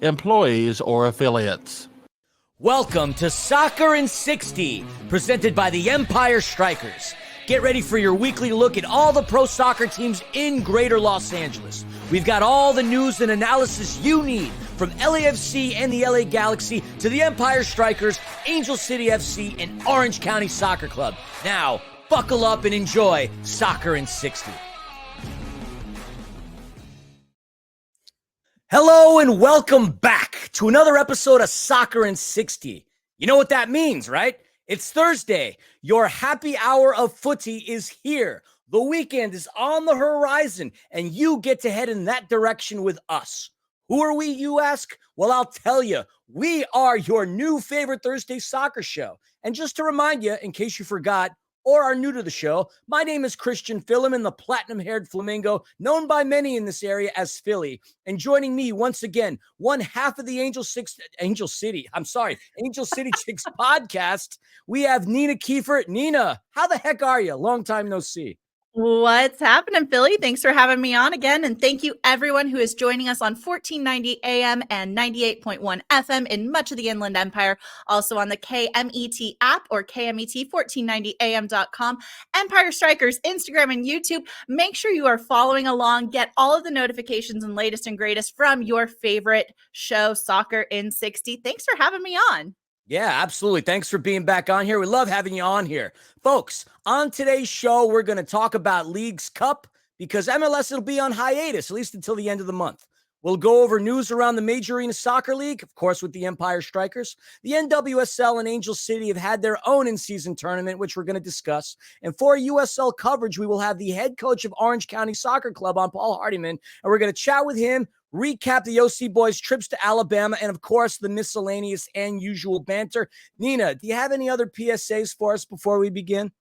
employees, or affiliates. Welcome to Soccer in 60, presented by the Empire Strykers. Get ready for your weekly look at all the pro soccer teams in Greater Los Angeles. We've got all the news and analysis you need, from LAFC and the LA Galaxy to the Empire Strykers, Angel City FC, and Orange County Soccer Club. Now, buckle up and enjoy Soccer in 60. Hello and welcome back to another episode of Soccer in 60. You know what that means, right? It's Thursday. Your happy hour of footy is here. The weekend is on the horizon, and you get to head in that direction with us. Who are we, you ask? Well, I'll tell you. We are your new favorite Thursday soccer show. And just to remind you, in case you forgot, or are new to the show, my name is Christian Philemon, the platinum-haired flamingo, known by many in this area as Philly. And joining me once again, one half of the Angel City Chicks podcast, we have Nina Kiefer. Nina, how the heck are you? Long time no see. What's happening, Philly? Thanks for having me on again. And thank you, everyone who is joining us on 1490 AM and 98.1 FM in much of the Inland Empire. Also on the KMET app or KMET1490am.com. Empire Strykers, Instagram, and YouTube. Make sure you are following along. Get all of the notifications and latest and greatest from your favorite show, Soccer in 60. Thanks for having me on. Yeah, absolutely. Thanks for being back on here. We love having you on here. Folks, on today's show, we're going to talk about Leagues Cup because MLS will be on hiatus, at least until the end of the month. We'll go over news around the Major Arena Soccer League, of course, with the Empire Strykers. The NWSL and Angel City have had their own in-season tournament, which we're going to discuss. And for USL coverage, we will have the head coach of Orange County Soccer Club on Paul Hardyman, and we're going to chat with him, recap the OC boys' trips to Alabama, and of course, the miscellaneous and usual banter. Nina, do you have any other PSAs for us before we begin?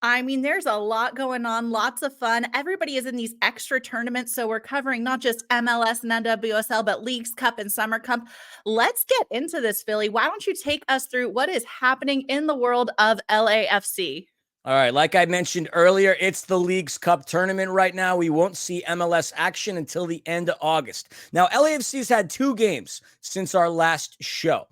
I mean, there's a lot going on, lots of fun. Everybody is in these extra tournaments, so we're covering not just MLS and NWSL, but Leagues Cup and Summer Cup. Let's get into this, Philly. Why don't you take us through what is happening in the world of LAFC? All right, like I mentioned earlier, it's the Leagues Cup tournament right now. We won't see MLS action until the end of August. Now, LAFC's had two games since our last show.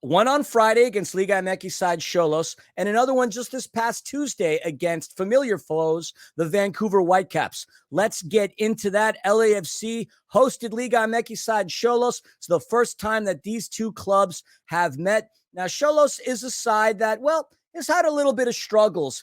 One on Friday against Liga MX side Xolos, and another one just this past Tuesday against familiar foes, the Vancouver Whitecaps. Let's get into that. LAFC hosted Liga MX side Xolos. It's the first time that these two clubs have met. Now, Xolos is a side that, well, has had a little bit of struggles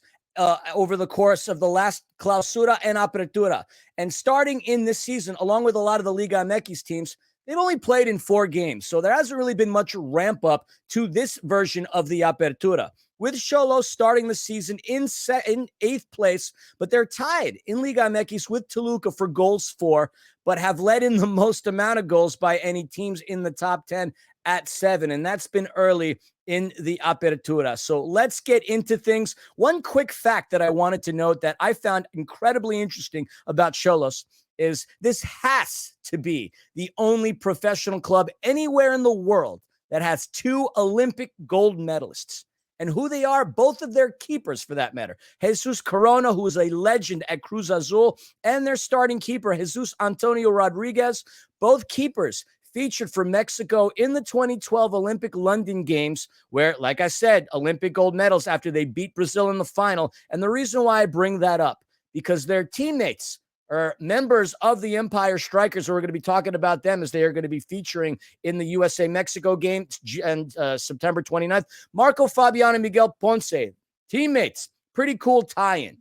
over the course of the last Clausura and Apertura. And starting in this season, along with a lot of the Liga MX teams, they've only played in 4 games. So there hasn't really been much ramp up to this version of the Apertura. With Xolos starting the season in 8th place, but they're tied in Liga MX with Toluca for goals for, but have let in the most amount of goals by any teams in the top 10 at 7. And that's been early in the Apertura. So let's get into things. One quick fact that I wanted to note that I found incredibly interesting about Xolos is this has to be the only professional club anywhere in the world that has 2 Olympic gold medalists. And who they are, both of their keepers for that matter. Jesus Corona, who is a legend at Cruz Azul, and their starting keeper, Jesus Antonio Rodriguez, both keepers featured for Mexico in the 2012 Olympic London Games, where, like I said, Olympic gold medals after they beat Brazil in the final. And the reason why I bring that up, because their teammates are members of the Empire Strykers, who are going to be talking about them as they are going to be featuring in the USA-Mexico game and September 29th. Marco Fabian and Miguel Ponce, teammates, pretty cool tie-in.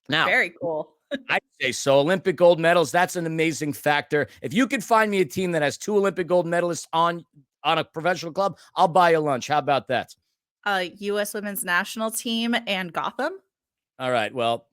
Now, very cool. I'd say so. Olympic gold medals, that's an amazing factor. If you could find me a team that has 2 Olympic gold medalists on a professional club, I'll buy you lunch. How about that? U.S. women's national team and Gotham. All right, well,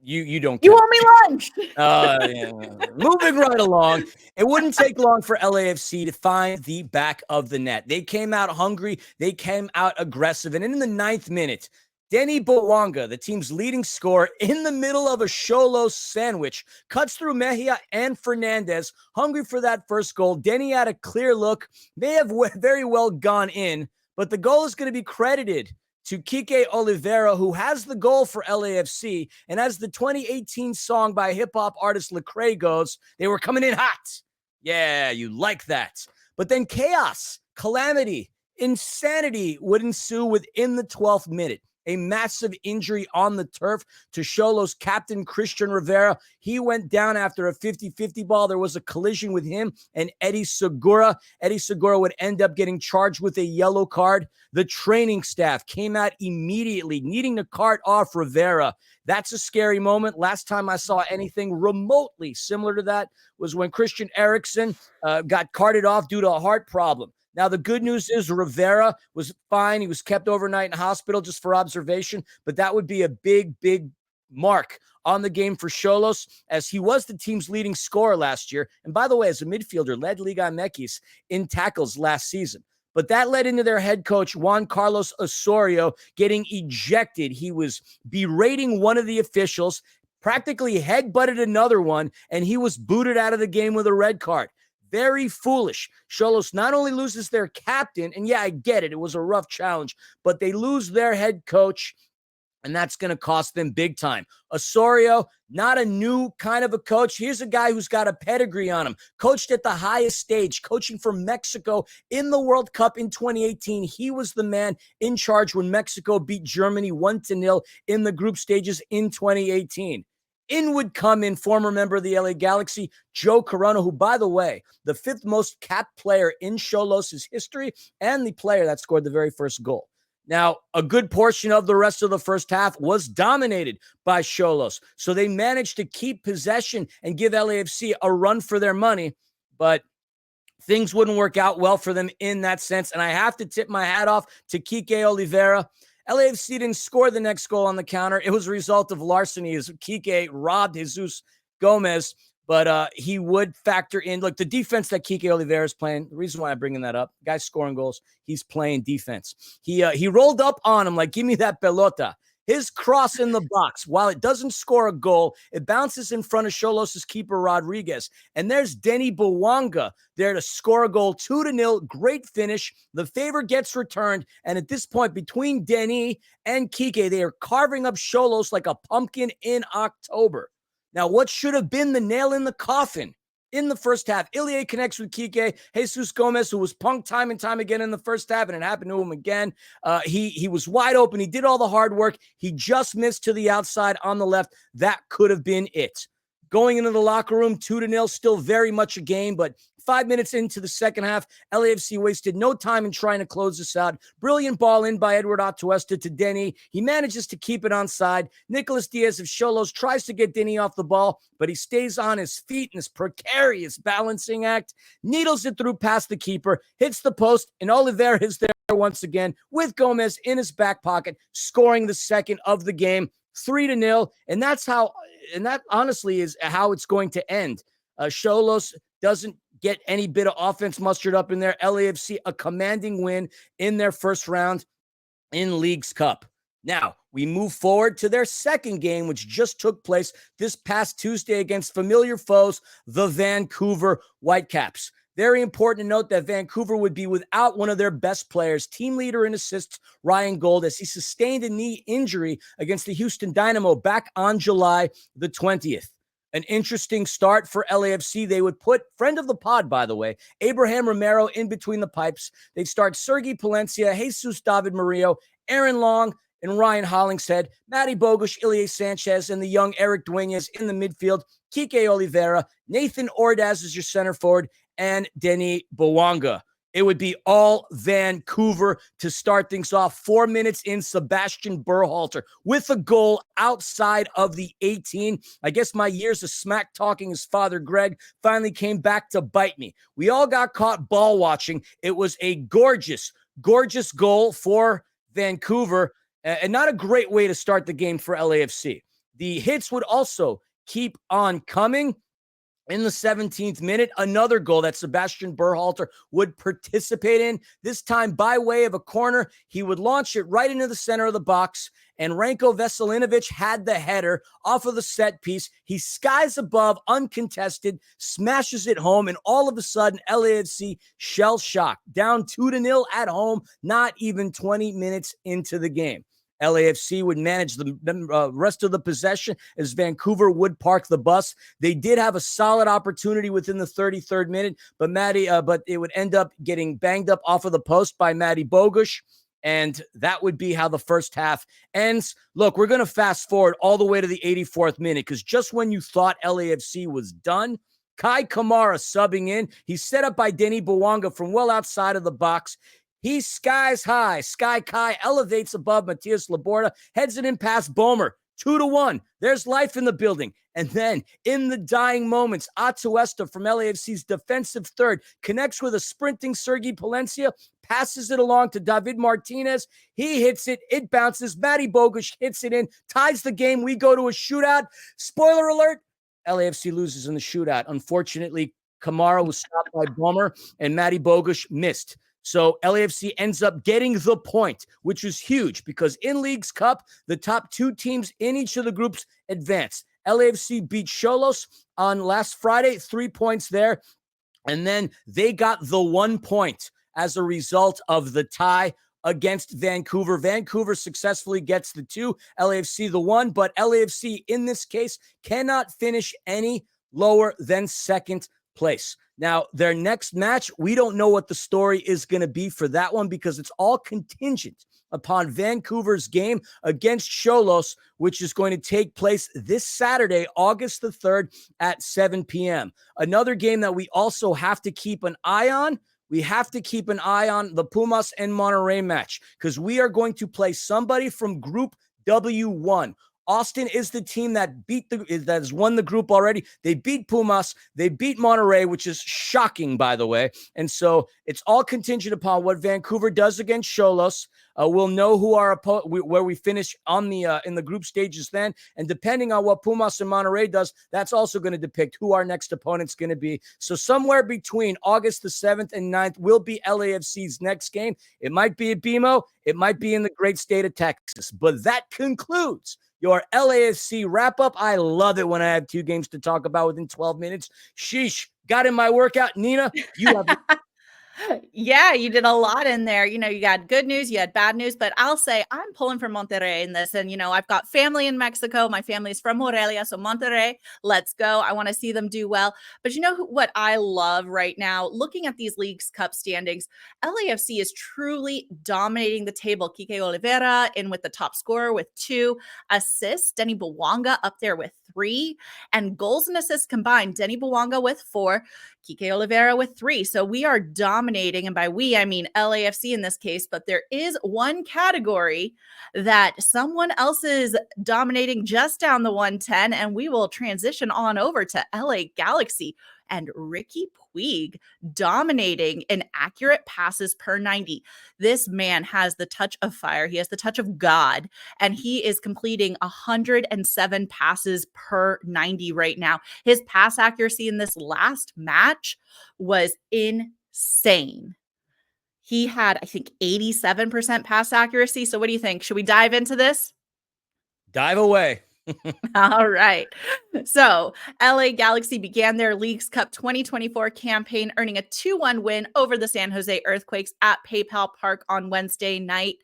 you don't You owe me lunch. Yeah. Moving right along. It wouldn't take long for LAFC to find the back of the net. They came out hungry. They came out aggressive. And in the 9th minute, Denny Bowanga, the team's leading scorer, in the middle of a Xolos sandwich, cuts through Mejia and Fernandez, hungry for that first goal. Denny had a clear look, may have very well gone in, but the goal is going to be credited to Kike Oliveira, who has the goal for LAFC, and as the 2018 song by hip-hop artist Lecrae goes, they were coming in hot. Yeah, you like that. But then chaos, calamity, insanity would ensue within the 12th minute. A massive injury on the turf to Xolos captain Christian Rivera. He went down after a 50-50 ball. There was a collision with him and Eddie Segura. Eddie Segura would end up getting charged with a yellow card. The training staff came out immediately, needing to cart off Rivera. That's a scary moment. Last time I saw anything remotely similar to that was when Christian Eriksen got carted off due to a heart problem. Now, the good news is Rivera was fine. He was kept overnight in hospital just for observation, but that would be a big, big mark on the game for Xolos, as he was the team's leading scorer last year. And by the way, as a midfielder, led Liga MX in tackles last season. But that led into their head coach, Juan Carlos Osorio, getting ejected. He was berating one of the officials, practically head-butted another one, and he was booted out of the game with a red card. Very foolish. Xolos not only loses their captain, and yeah, I get it. It was a rough challenge, but they lose their head coach, and that's going to cost them big time. Osorio, not a new kind of a coach. Here's a guy who's got a pedigree on him. Coached at the highest stage, coaching for Mexico in the World Cup in 2018. He was the man in charge when Mexico beat Germany 1-0 in the group stages in 2018. In would come in former member of the LA Galaxy, Joe Corona, who, by the way, the 5th most capped player in Xolos' history and the player that scored the very first goal. Now, a good portion of the rest of the first half was dominated by Xolos, so they managed to keep possession and give LAFC a run for their money, but things wouldn't work out well for them in that sense, and I have to tip my hat off to Kike Oliveira. LAFC didn't score the next goal on the counter. It was a result of larceny as Kike robbed Jesus Gomez, but he would factor in. Look, the defense that Kike Oliveira is playing, the reason why I'm bringing that up, guy's scoring goals, he's playing defense. He rolled up on him like, give me that pelota. His cross in the box, while it doesn't score a goal, it bounces in front of Xolos' keeper, Rodriguez. And there's Denny Bouanga there to score a goal, 2-0. Great finish. The favor gets returned. And at this point, between Denny and Kike, they are carving up Xolos like a pumpkin in October. Now, what should have been the nail in the coffin in the first half? Ilie connects with Kike. Jesus Gomez, who was punked time and time again in the first half, and it happened to him again. He was wide open. He did all the hard work. He just missed to the outside on the left. That could have been it. Going into the locker room, 2-0, still very much a game, but 5 minutes into the second half, LAFC wasted no time in trying to close this out. Brilliant ball in by Edward Atuesta to Denny. He manages to keep it onside. Nicolas Diaz of Xolos tries to get Denny off the ball, but he stays on his feet in this precarious balancing act, needles it through past the keeper, hits the post, and Oliveira is there once again with Gomez in his back pocket, scoring the second of the game, 3-0. And that honestly is how it's going to end. Xolos doesn't get any bit of offense mustered up in there. LAFC, a commanding win in their first round in Leagues Cup. Now, we move forward to their second game, which just took place this past Tuesday against familiar foes, the Vancouver Whitecaps. Very important to note that Vancouver would be without one of their best players, team leader in assists, Ryan Gold, as he sustained a knee injury against the Houston Dynamo back on July the 20th. An interesting start for LAFC. They would put, friend of the pod, by the way, Abraham Romero in between the pipes. They'd start Sergi Palencia, Jesus David Murillo, Aaron Long, and Ryan Hollingshead, Matty Bogusz, Ilie Sanchez, and the young Eric Dueñas in the midfield, Kike Oliveira, Nathan Ordaz is your center forward, and Denny Bouanga. It would be all Vancouver to start things off. 4 minutes in, Sebastian Berhalter with a goal outside of the 18. I guess my years of smack talking his father, Greg, finally came back to bite me. We all got caught ball watching. It was a gorgeous, gorgeous goal for Vancouver, and not a great way to start the game for LAFC. The hits would also keep on coming. In the 17th minute, another goal that Sebastian Berhalter would participate in, this time by way of a corner. He would launch it right into the center of the box, and Ranko Veselinovic had the header off of the set piece. He skies above, uncontested, smashes it home, and all of a sudden, LAFC shell-shocked, down 2-0 at home, not even 20 minutes into the game. LAFC would manage the rest of the possession as Vancouver would park the bus. They did have a solid opportunity within the 33rd minute, but but it would end up getting banged up off of the post by Matty Bogusz. And that would be how the first half ends. Look, we're going to fast forward all the way to the 84th minute because just when you thought LAFC was done, Kai Kamara subbing in. He's set up by Denis Bouanga from well outside of the box. He skies high. Sky Kai elevates above Matias Laborda, heads it in past Bomer. 2-1. There's life in the building. And then in the dying moments, Atuesta from LAFC's defensive third connects with a sprinting Sergi Palencia, passes it along to David Martinez. He hits it. It bounces. Matty Bogusz hits it in, ties the game. We go to a shootout. Spoiler alert, LAFC loses in the shootout. Unfortunately, Kamara was stopped by Bomer and Matty Bogusz missed. So LAFC ends up getting the point, which is huge because in Leagues Cup, the top two teams in each of the groups advance. LAFC beat Xolos on last Friday, 3 points there. And then they got the 1 point as a result of the tie against Vancouver. Vancouver successfully gets the 2, LAFC the 1, but LAFC in this case cannot finish any lower than second place. Now, their next match, we don't know what the story is going to be for that one because it's all contingent upon Vancouver's game against Xolos, which is going to take place this Saturday, August the 3rd at 7 p.m. Another game that we also have to keep an eye on, we have to keep an eye on the Pumas and Monterrey match because we are going to play somebody from Group W1. Austin is the team that has won the group already. They beat Pumas. They beat Monterrey, which is shocking, by the way. And so it's all contingent upon what Vancouver does against Xolos. We'll know who where we finish on the in the group stages then. And depending on what Pumas and Monterrey does, that's also going to depict who our next opponent's going to be. So somewhere between August the 7th and 9th will be LAFC's next game. It might be at BMO. It might be in the great state of Texas. But that concludes your LAFC wrap-up. I love it when I have 2 games to talk about within 12 minutes. Sheesh, got in my workout. Nina, you have Yeah, you did a lot in there. You know, you got good news, you had bad news, but I'll say I'm pulling for Monterrey in this. And, you know, I've got family in Mexico. My family's from Morelia. So Monterrey, let's go. I want to see them do well. But you know what I love right now? Looking at these Leagues Cup standings, LAFC is truly dominating the table. Kike Oliveira in with the top scorer with 2 assists. Denis Bouanga up there with 3. And goals and assists combined. Denis Bouanga with 4. Kike Oliveira with 3. So we are dominating. And by we, I mean LAFC in this case. But there is one category that someone else is dominating just down the 110. And we will transition on over to LA Galaxy and Ricky Puig dominating in accurate passes per 90. This man has the touch of fire. He has the touch of God, and he is completing 107 passes per 90 right now. His pass accuracy in this last match was insane. He had, I think, 87% pass accuracy. So what do you think? Should we dive into this? dive away. All right. So LA Galaxy began their Leagues Cup 2024 campaign, earning a 2-1 win over the San Jose Earthquakes at PayPal Park on Wednesday night.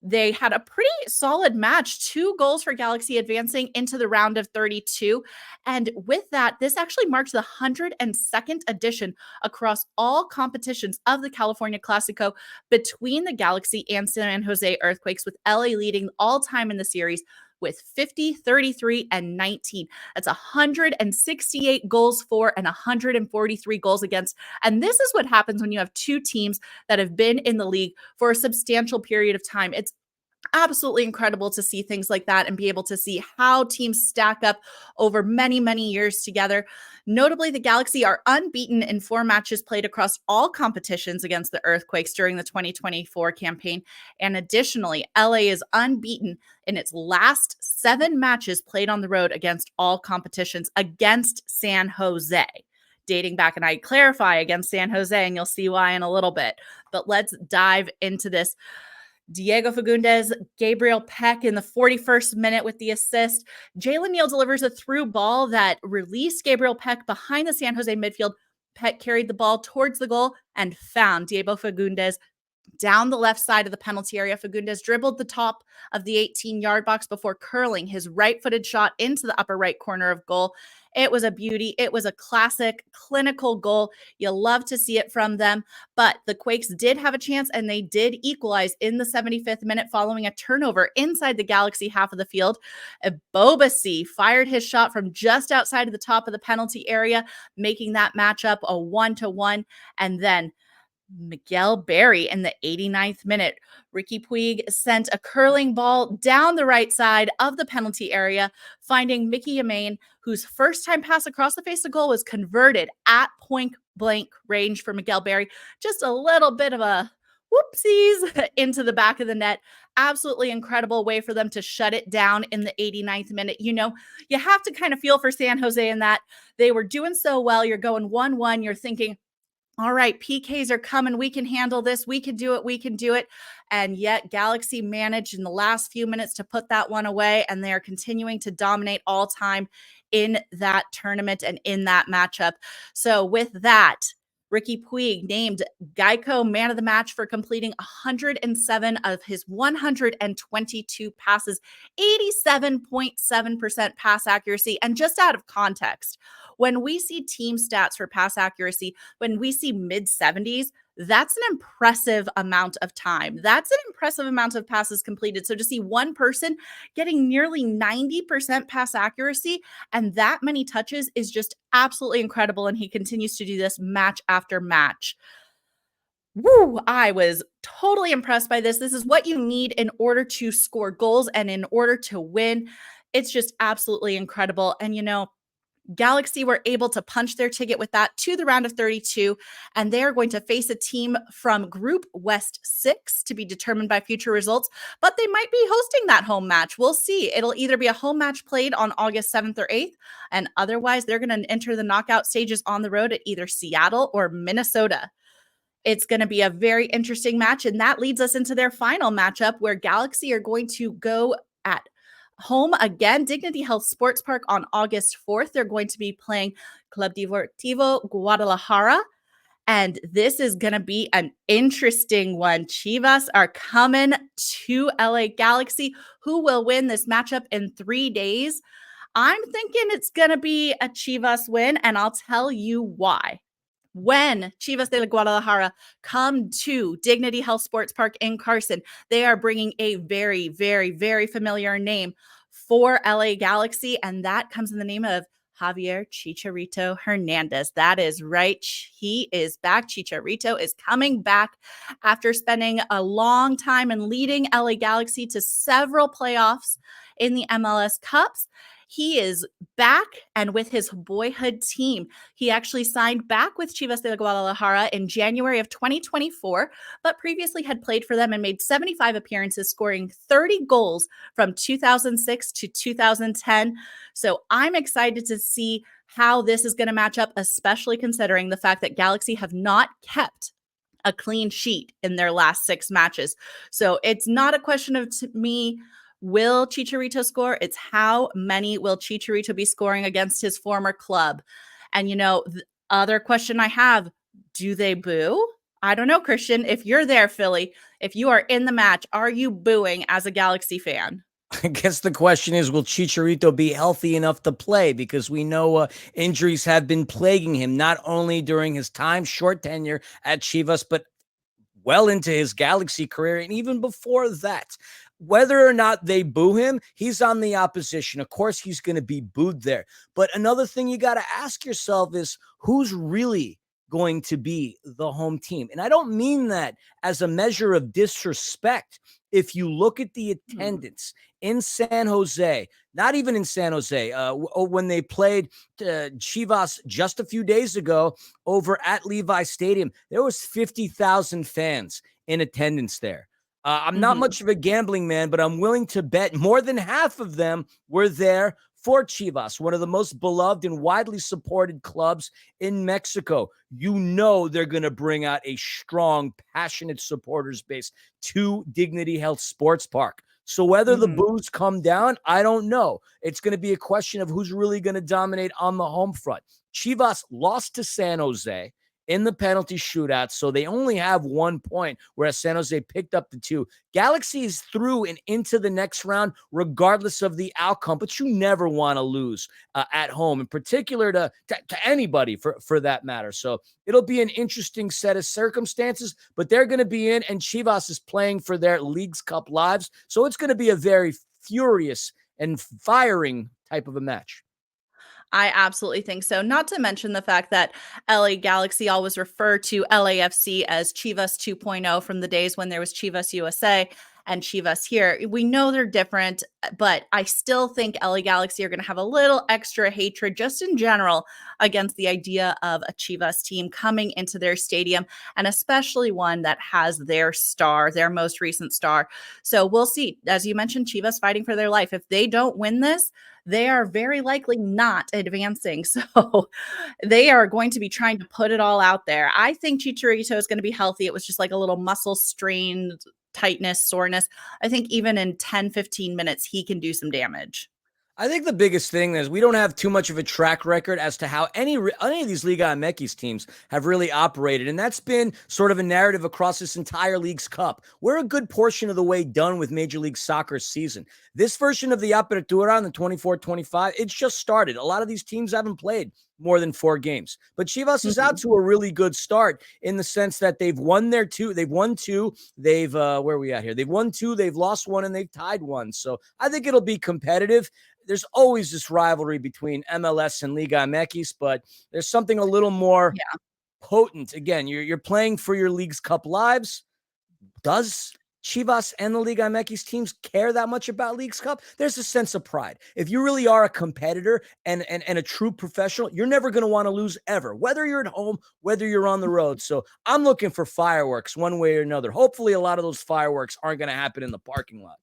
They had a pretty solid match, 2 goals for Galaxy advancing into the round of 32. And with that, this actually marks the 102nd edition across all competitions of the California Clasico between the Galaxy and San Jose Earthquakes, with LA leading all time in the series with 50, 33, and 19. That's 168 goals for and 143 goals against. And this is what happens when you have 2 teams that have been in the league for a substantial period of time. It's absolutely incredible to see things like that and be able to see how teams stack up over many, many years together. Notably, the Galaxy are unbeaten in 4 matches played across all competitions against the Earthquakes during the 2024 campaign. And additionally, LA is unbeaten in its last 7 matches played on the road against all competitions against San Jose. Dating back, and I clarify, against San Jose, and you'll see why in a little bit. But let's dive into this. Diego Fagundes, Gabriel Peck in the 41st minute with the assist. Jalen Neal delivers a through ball that released Gabriel Peck behind the San Jose midfield. Peck carried the ball towards the goal and found Diego Fagundes down the left side of the penalty area. Fagundes dribbled the top of the 18-yard box before curling his right-footed shot into the upper right corner of goal. It was a beauty. It was a classic clinical goal. You love to see it from them, but the Quakes did have a chance and they did equalize in the 75th minute following a turnover inside the Galaxy half of the field. Bobasi fired his shot from just outside of the top of the penalty area, making that matchup a 1-1. And then Miguel Berry in the 89th minute. Ricky Puig sent a curling ball down the right side of the penalty area, finding Mickey Yamain, whose first time pass across the face of goal was converted at point blank range for Miguel Berry. Just a little bit of a whoopsies into the back of the net. Absolutely incredible way for them to shut it down in the 89th minute. You know, you have to kind of feel for San Jose in that they were doing so well. You're going 1-1. You're thinking, all right, PKs are coming. We can handle this. We can do it. We can do it. And yet Galaxy managed in the last few minutes to put that one away, and they are continuing to dominate all time in that tournament and in that matchup. So with that, Ricky Puig named Geico man of the match for completing 107 of his 122 passes, 87.7% pass accuracy. And just out of context, when we see team stats for pass accuracy, when we see mid-70s, that's an impressive amount of time. That's an impressive amount of passes completed. So to see one person getting nearly 90% pass accuracy and that many touches is just absolutely incredible. And he continues to do this match after match. Woo, I was totally impressed by this. This is what you need in order to score goals and in order to win. It's just absolutely incredible. And, you know, Galaxy were able to punch their ticket with that to the round of 32, and they are going to face a team from Group West 6 to be determined by future results, but they might be hosting that home match. We'll see. It'll either be a home match played on August 7th or 8th, and otherwise they're going to enter the knockout stages on the road at either Seattle or Minnesota. It's going to be a very interesting match, and that leads us into their final matchup where Galaxy are going to go at home again, Dignity Health Sports Park on August 4th. They're going to be playing Club Deportivo Guadalajara. And this is going to be an interesting one. Chivas are coming to LA Galaxy. Who will win this matchup in 3 days? I'm thinking it's going to be a Chivas win, and I'll tell you why. When Chivas de Guadalajara come to Dignity Health Sports Park in Carson, they are bringing a very, very, very familiar name for LA Galaxy, and that comes in the name of Javier Chicharito Hernandez. That is right. He is back. Chicharito is coming back after spending a long time and leading LA Galaxy to several playoffs in the MLS Cups. He is back and with his boyhood team. He actually signed back with Chivas de Guadalajara in January of 2024, but previously had played for them and made 75 appearances, scoring 30 goals from 2006 to 2010. So I'm excited to see how this is going to match up, especially considering the fact that Galaxy have not kept a clean sheet in their last 6 matches. So it's not a question of, to me, will Chicharito score? It's how many will Chicharito be scoring against his former club? And, you know, the other question I have, do they boo? I don't know, Christian. If you're there, Philly, if you are in the match, are you booing as a Galaxy fan? I guess the question is, will Chicharito be healthy enough to play? Because we know injuries have been plaguing him, not only during his short tenure at Chivas, but well into his Galaxy career and even before that. Whether or not they boo him, he's on the opposition. Of course, he's going to be booed there. But another thing you got to ask yourself is, who's really going to be the home team? And I don't mean that as a measure of disrespect. If you look at the attendance in San Jose, not even in San Jose, when they played Chivas just a few days ago over at Levi Stadium, there was 50,000 fans in attendance there. I'm not much of a gambling man, but I'm willing to bet more than half of them were there for Chivas, one of the most beloved and widely supported clubs in Mexico. You know they're going to bring out a strong, passionate supporters base to Dignity Health Sports Park. So whether the boos come down, I don't know. It's going to be a question of who's really going to dominate on the home front. Chivas lost to San Jose in the penalty shootout, so they only have 1 point, whereas San Jose picked up the 2. Galaxy is through and into the next round, regardless of the outcome, but you never want to lose at home, in particular to anybody for that matter. So it'll be an interesting set of circumstances, but they're going to be in, and Chivas is playing for their Leagues Cup lives, so it's going to be a very furious and firing type of a match. I absolutely think so. Not to mention the fact that LA Galaxy always refer to LAFC as Chivas 2.0 from the days when there was Chivas USA and Chivas here. We know they're different, but I still think LA Galaxy are going to have a little extra hatred just in general against the idea of a Chivas team coming into their stadium, and especially one that has their star, their most recent star. So we'll see. As you mentioned, Chivas fighting for their life. If they don't win this, they are very likely not advancing. So they are going to be trying to put it all out there. I think Chicharito is going to be healthy. It was just like a little muscle strain, tightness, soreness. I think even in 10, 15 minutes, he can do some damage. I think the biggest thing is we don't have too much of a track record as to how any of these Liga MX teams have really operated. And that's been sort of a narrative across this entire Leagues Cup. We're a good portion of the way done with Major League Soccer's season. This version of the Apertura on the 24-25, it's just started. A lot of these teams haven't played more than 4 games. But Chivas is out to a really good start in the sense that they've won their 2. They've won 2. They've, where are we at here? They've won 2. They've lost 1, and they've tied 1. So I think it'll be competitive. There's always this rivalry between MLS and Liga MX, but there's something a little more potent. Again, you're playing for your Leagues Cup lives. Does Chivas and the Liga MX teams care that much about Leagues Cup? There's a sense of pride. If you really are a competitor and a true professional, you're never going to want to lose ever, whether you're at home, whether you're on the road. So I'm looking for fireworks one way or another. Hopefully a lot of those fireworks aren't going to happen in the parking lot.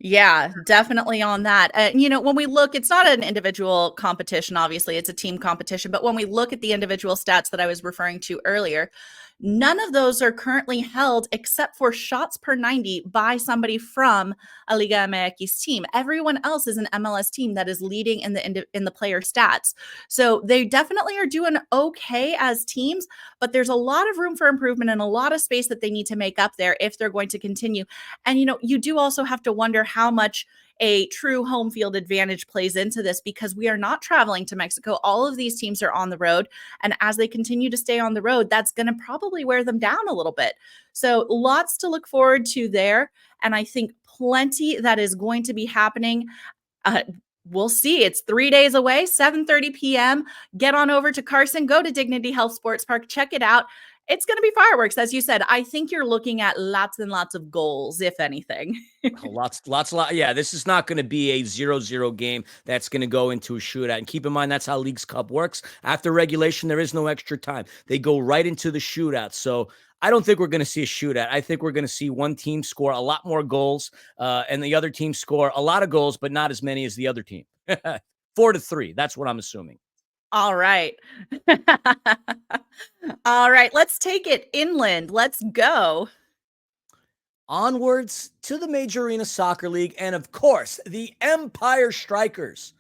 Yeah, definitely on that. When we look, it's not an individual competition, obviously, it's a team competition. But when we look at the individual stats that I was referring to earlier, none of those are currently held except for shots per 90 by somebody from a Liga MX team. Everyone else is an MLS team that is leading in the player stats. So they definitely are doing okay as teams, but there's a lot of room for improvement and a lot of space that they need to make up there if they're going to continue. And, you do also have to wonder how much a true home field advantage plays into this, because we are not traveling to Mexico. All of these teams are on the road. And as they continue to stay on the road, that's going to probably wear them down a little bit. So lots to look forward to there. And I think plenty that is going to be happening. We'll see. It's 3 days away, 7:30 p.m. Get on over to Carson, go to Dignity Health Sports Park, check it out. It's going to be fireworks. As you said, I think you're looking at lots and lots of goals, if anything. Lots. Yeah, this is not going to be a 0-0 game that's going to go into a shootout. And keep in mind, that's how Leagues Cup works. After regulation, there is no extra time. They go right into the shootout. So I don't think we're going to see a shootout. I think we're going to see one team score a lot more goals and the other team score a lot of goals, but not as many as the other team. 4-3. That's what I'm assuming. All right. All right. Let's take it inland. Let's go. Onwards to the Major Arena Soccer League and, of course, the Empire Strykers.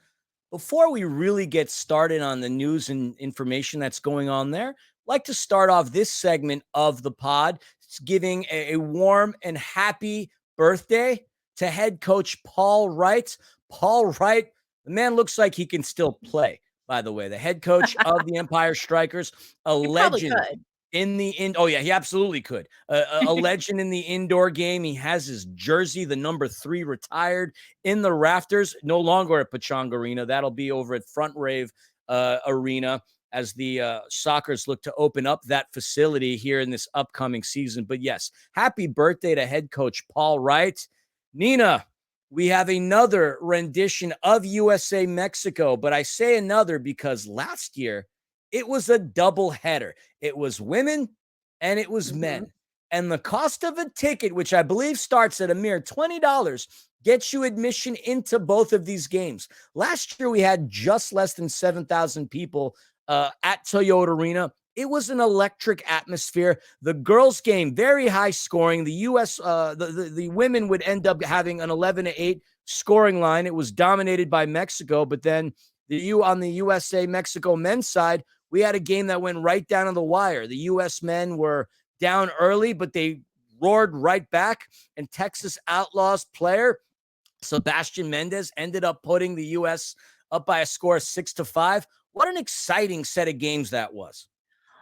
Before we really get started on the news and information that's going on there, I'd like to start off this segment of the pod giving a warm and happy birthday to head coach Paul Wright. Paul Wright, the man looks like he can still play, by the way. The head coach of the Empire Strykers, a legend he absolutely could. A legend in the indoor game. He has his jersey, the number 3, retired in the rafters, no longer at Pechanga Arena. That'll be over at Front Rave Arena as the Sockers look to open up that facility here in this upcoming season. But yes, happy birthday to head coach Paul Wright. Nina, we have another rendition of USA Mexico, but I say another because last year it was a double header. It was women and it was men. And the cost of a ticket, which I believe starts at a mere $20, gets you admission into both of these games. Last year, we had just less than 7,000 people at Toyota Arena. It was an electric atmosphere. The girls' game, very high scoring. The the women would end up having an 11-8 scoring line. It was dominated by Mexico, but then on the USA Mexico men's side, we had a game that went right down to the wire. The U.S. men were down early, but they roared right back, and Texas Outlaws player Sebastian Mendez ended up putting the U.S. up by a score of 6-5. What an exciting set of games that was.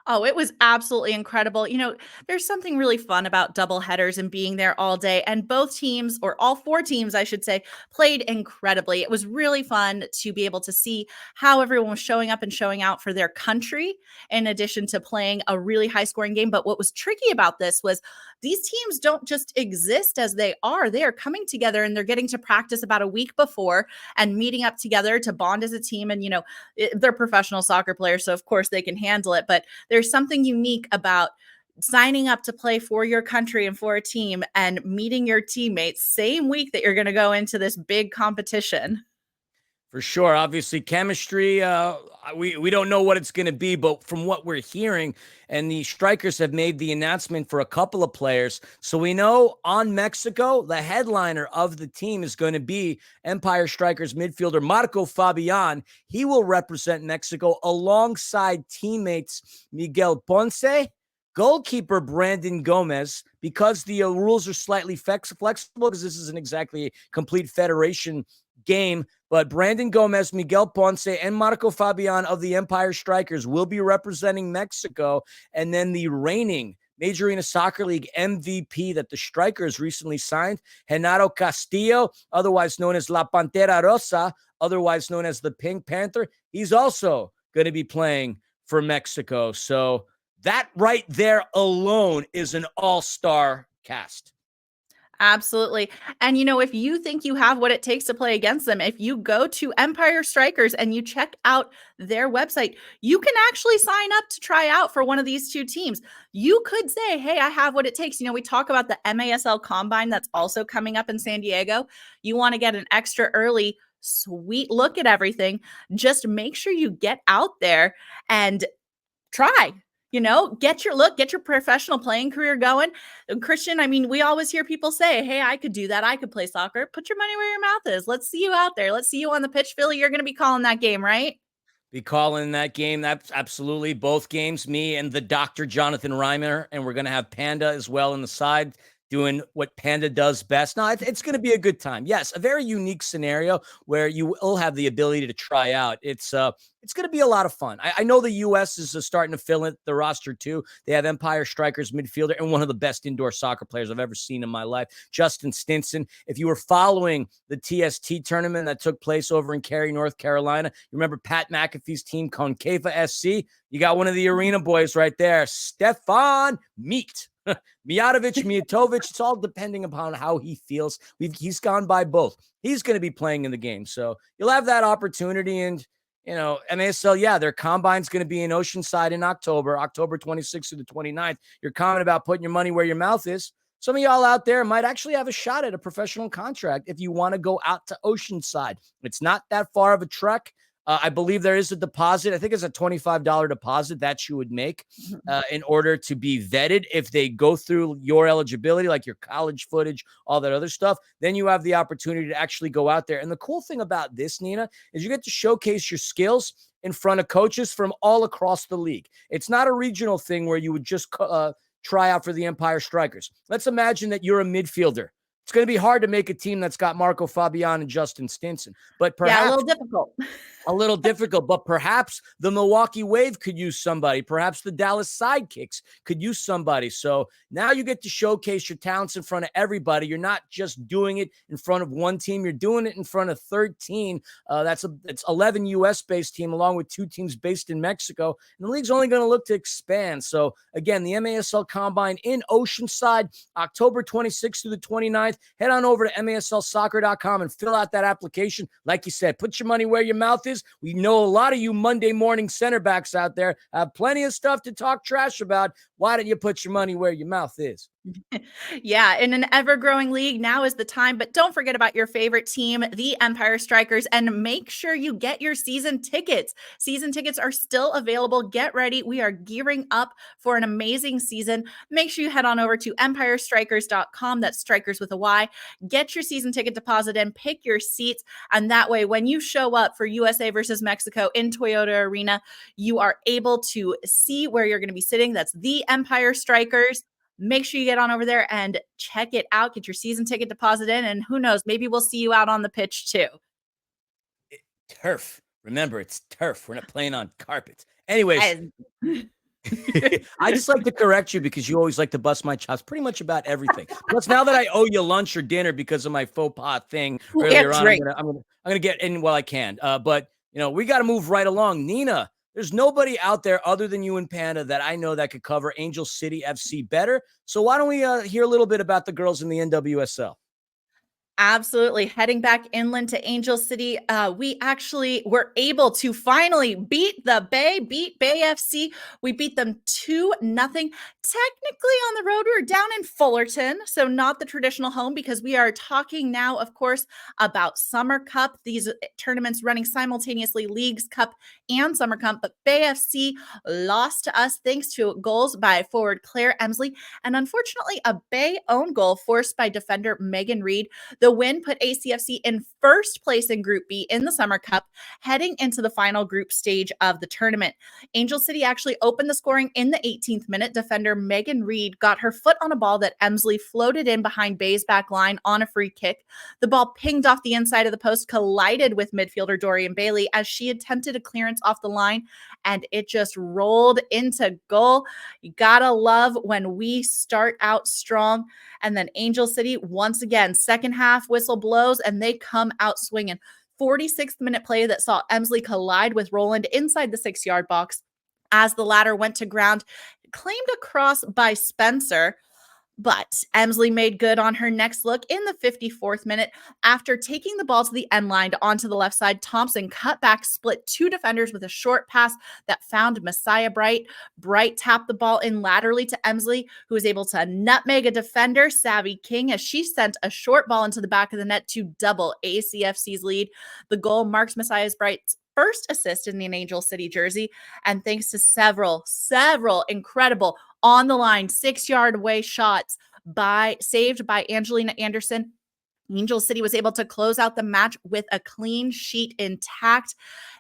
Oh, it was absolutely incredible. There's something really fun about double headers and being there all day. And both teams, or all four teams, I should say, played incredibly. It was really fun to be able to see how everyone was showing up and showing out for their country, in addition to playing a really high scoring game. But what was tricky about this was these teams don't just exist as they are. They are coming together and they're getting to practice about a week before and meeting up together to bond as a team. And, they're professional soccer players, so of course they can handle it. But there's something unique about signing up to play for your country and for a team and meeting your teammates same week that you're going to go into this big competition. For sure. Obviously, chemistry, we don't know what it's going to be, but from what we're hearing, and the Strikers have made the announcement for a couple of players. So we know on Mexico, the headliner of the team is going to be Empire Strykers midfielder Marco Fabian. He will represent Mexico alongside teammates Miguel Ponce, goalkeeper Brandon Gomez, because the rules are slightly flexible, because this isn't exactly a complete federation game. But Brandon Gomez, Miguel Ponce, and Marco Fabian of the Empire Strykers will be representing Mexico. And then the reigning Major Arena Soccer League MVP that the Strikers recently signed, Renato Castillo, otherwise known as La Pantera Rosa, otherwise known as the Pink Panther, he's also going to be playing for Mexico. So that right there alone is an all-star cast. Absolutely. And if you think you have what it takes to play against them, if you go to Empire Strykers and you check out their website, you can actually sign up to try out for one of these two teams. You could say, hey, I have what it takes. We talk about the MASL Combine that's also coming up in San Diego. You want to get an extra early, sweet look at everything. Just make sure you get out there and try. Get your look, get your professional playing career going. Christian, we always hear people say, hey, I could do that. I could play soccer. Put your money where your mouth is. Let's see you out there. Let's see you on the pitch. Philly, you're going to be calling that game, right? Be calling that game. That's absolutely both games, me and the Dr. Jonathan Reimer. And we're going to have Panda as well on the side, doing what Panda does best. No, it's going to be a good time. Yes, a very unique scenario where you will have the ability to try out. It's going to be a lot of fun. I know the U.S. is starting to fill in the roster too. They have Empire Strykers midfielder and one of the best indoor soccer players I've ever seen in my life, Justin Stinson. If you were following the TST tournament that took place over in Cary, North Carolina, you remember Pat McAfee's team, Concava SC? You got one of the arena boys right there, Stefan Meat. Mijatovic, it's all depending upon how he feels. He's gone by both. He's going to be playing in the game. So you'll have that opportunity. And, MASL, yeah, their combine's going to be in Oceanside in October 26th through the 29th. You're comment about putting your money where your mouth is. Some of y'all out there might actually have a shot at a professional contract if you want to go out to Oceanside. It's not that far of a trek. I believe there is a deposit. I think it's a $25 deposit that you would make in order to be vetted. If they go through your eligibility, like your college footage, all that other stuff, then you have the opportunity to actually go out there. And the cool thing about this, Nina, is you get to showcase your skills in front of coaches from all across the league. It's not a regional thing where you would just try out for the Empire Strykers. Let's imagine that you're a midfielder. It's going to be hard to make a team that's got Marco Fabian and Justin Stinson, but perhaps a little difficult. But perhaps the Milwaukee Wave could use somebody. Perhaps the Dallas Sidekicks could use somebody. So now you get to showcase your talents in front of everybody. You're not just doing it in front of one team. You're doing it in front of 13. It's 11 U.S.-based team along with two teams based in Mexico. And the league's only going to look to expand. So again, the MASL Combine in Oceanside, October 26th through the 29th. Head on over to MASLsoccer.com and fill out that application. Like you said, put your money where your mouth is. We know a lot of you Monday morning center backs out there have plenty of stuff to talk trash about. Why don't you put your money where your mouth is? Yeah, in an ever-growing league, now is the time. But don't forget about your favorite team, the Empire Strykers, and make sure you get your season tickets. Season tickets are still available. Get ready. We are gearing up for an amazing season. Make sure you head on over to empirestrykers.com. That's strikers with a Y. Get your season ticket deposit in, pick your seats, and that way, when you show up for USA versus Mexico in Toyota Arena, you are able to see where you're going to be sitting. That's the Empire Strykers. Make sure you get on over there and check it out. Get your season ticket deposit in, and who knows, maybe we'll see you out on the pitch too. Turf. Remember, it's turf. We're not playing on carpets. Anyways, And- I just like to correct you because you always like to bust my chops pretty much about everything. Plus, now that I owe you lunch or dinner because of my faux pas thing earlier That's on, right. I'm gonna get in while I can. But we got to move right along. Nina, there's nobody out there other than you and Panda that I know that could cover Angel City FC better. So why don't we hear a little bit about the girls in the NWSL? Absolutely. Heading back inland to Angel City, we actually were able to finally beat beat Bay FC. We beat them 2-0. Technically on the road, we were down in Fullerton, so not the traditional home, because we are talking now, of course, about Summer Cup. These tournaments running simultaneously, Leagues Cup and Summer Cup, but Bay FC lost to us thanks to goals by forward Claire Emsley, and unfortunately a Bay own goal forced by defender Megan Reed. The win put ACFC in first place in Group B in the Summer Cup, heading into the final group stage of the tournament. Angel City actually opened the scoring in the 18th minute. Defender Megan Reed got her foot on a ball that Emsley floated in behind Bay's back line on a free kick. The ball pinged off the inside of the post, collided with midfielder Dorian Bailey as she attempted a clearance off the line, and it just rolled into goal. You gotta love when we start out strong. And then Angel City, once again, second half whistle blows and they come out swinging. 46th minute play that saw Emsley collide with Roland inside the 6-yard box as the latter went to ground, claimed a cross by Spencer. But Emsley made good on her next look in the 54th minute. After taking the ball to the end line onto the left side, Thompson cut back, split 2 defenders with a short pass that found Messiah Bright. Bright tapped the ball in laterally to Emsley, who was able to nutmeg a defender, Savvy King, as she sent a short ball into the back of the net to double ACFC's lead. The goal marks Messiah Bright's first assist in an Angel City jersey, and thanks to several incredible on the line 6-yard away shots saved by Angelina Anderson, Angel City was able to close out the match with a clean sheet intact.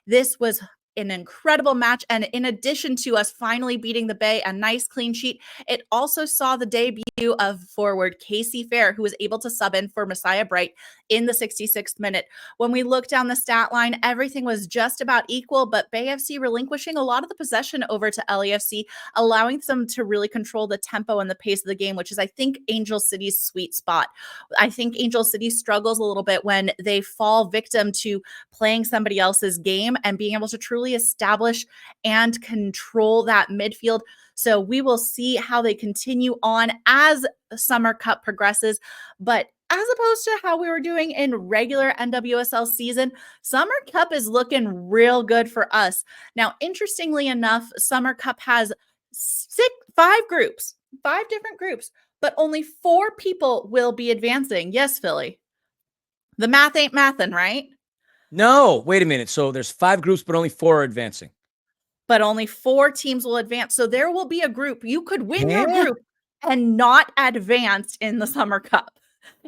This was an incredible match, and in addition to us finally beating the Bay, a nice clean sheet, it also saw the debut of forward Casey Fair, who was able to sub in for Messiah Bright in the 66th minute. When we look down the stat line, everything was just about equal, but Bay FC relinquishing a lot of the possession over to LAFC, allowing them to really control the tempo and the pace of the game, which is, I think, Angel City's sweet spot. I think Angel City struggles a little bit when they fall victim to playing somebody else's game and being able to truly establish and control that midfield. So we will see how they continue on as Summer Cup progresses. But as opposed to how we were doing in regular NWSL season, Summer Cup is looking real good for us. Now, interestingly enough, Summer Cup has 5 different groups, but only 4 people will be advancing. Yes, Philly. The math ain't mathin', right? No, wait a minute. So there's 5 groups, but only 4 are advancing. But only 4 teams will advance. So there will be a group. You could win your group and not advance in the Summer Cup.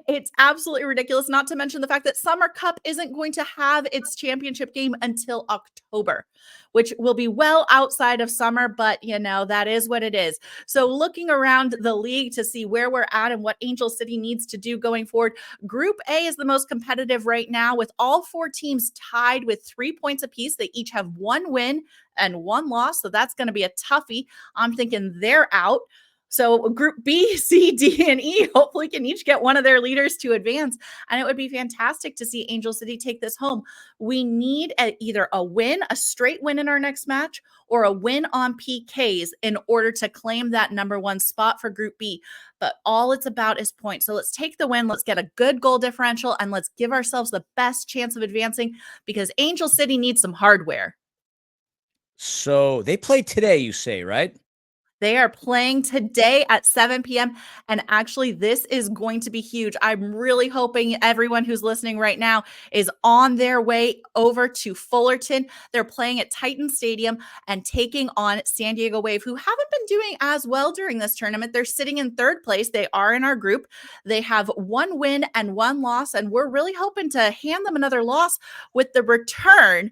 It's absolutely ridiculous, not to mention the fact that Summer Cup isn't going to have its championship game until October, which will be well outside of summer, but that is what it is. So looking around the league to see where we're at and what Angel City needs to do going forward, Group A is the most competitive right now, with all 4 teams tied with 3 points apiece. They each have 1 win and 1 loss, so that's going to be a toughie. I'm thinking they're out. So Group B, C, D, and E hopefully can each get one of their leaders to advance. And it would be fantastic to see Angel City take this home. We need either a win, a straight win in our next match, or a win on PKs in order to claim that number 1 spot for Group B. But all it's about is points. So let's take the win. Let's get a good goal differential, and let's give ourselves the best chance of advancing, because Angel City needs some hardware. So they play today, you say, right? They are playing today at 7 p.m. And actually, this is going to be huge. I'm really hoping everyone who's listening right now is on their way over to Fullerton. They're playing at Titan Stadium and taking on San Diego Wave, who haven't been doing as well during this tournament. They're sitting in third place. They are in our group. They have 1 win and 1 loss, and we're really hoping to hand them another loss with the return.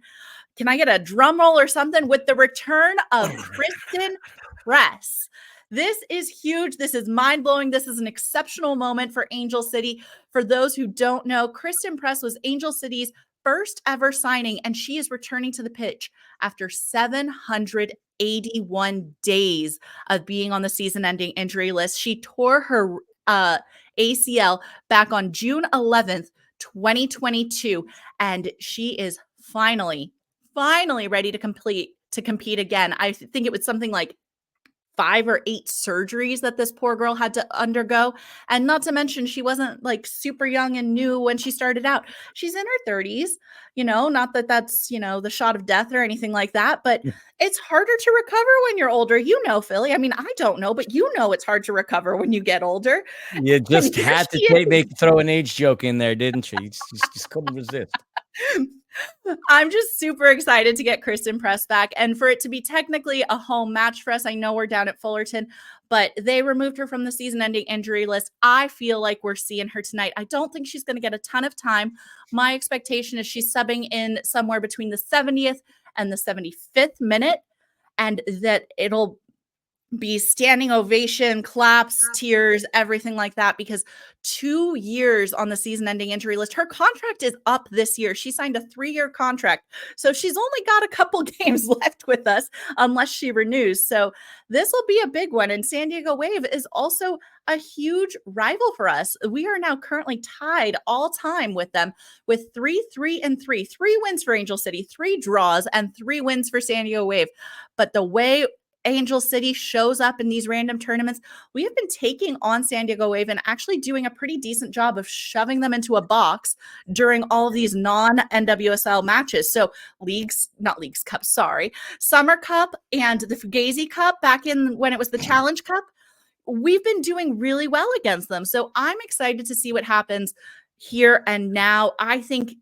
Can I get a drum roll or something? With the return of Kristen Press. This is huge. This is mind-blowing. This is an exceptional moment for Angel City. For those who don't know, Kristen Press was Angel City's first ever signing, and she is returning to the pitch after 781 days of being on the season-ending injury list. She tore her ACL back on June 11th, 2022, and she is finally ready to compete again. I think it was something like 5 or 8 surgeries that this poor girl had to undergo. And not to mention, she wasn't like super young and new when she started out. She's in her 30s, not that that's, the shot of death or anything like that, but it's harder to recover when you're older. Philly. I mean, I don't know, but it's hard to recover when you get older. You just had to throw an age joke in there, didn't you? You just couldn't resist. I'm just super excited to get Kristen Press back and for it to be technically a home match for us. I know we're down at Fullerton, but they removed her from the season-ending injury list. I feel like we're seeing her tonight. I don't think she's going to get a ton of time. My expectation is she's subbing in somewhere between the 70th and the 75th minute, and that it'll be standing ovation, claps, tears, everything like that, because 2 years on the season-ending injury list. Her contract is up this year. She signed a 3-year contract, so she's only got a couple games left with us unless she renews. So this will be a big one, and San Diego Wave is also a huge rival for us. We are now currently tied all time with them with 3-3-3. 3 wins for Angel City, 3 draws, and 3 wins for San Diego Wave. But the way Angel City shows up in these random tournaments, we have been taking on San Diego Wave and actually doing a pretty decent job of shoving them into a box during all of these non-NWSL matches. So Summer Cup and the Fugazi Cup back in when it was the Challenge Cup, we've been doing really well against them. So I'm excited to see what happens here and now. I think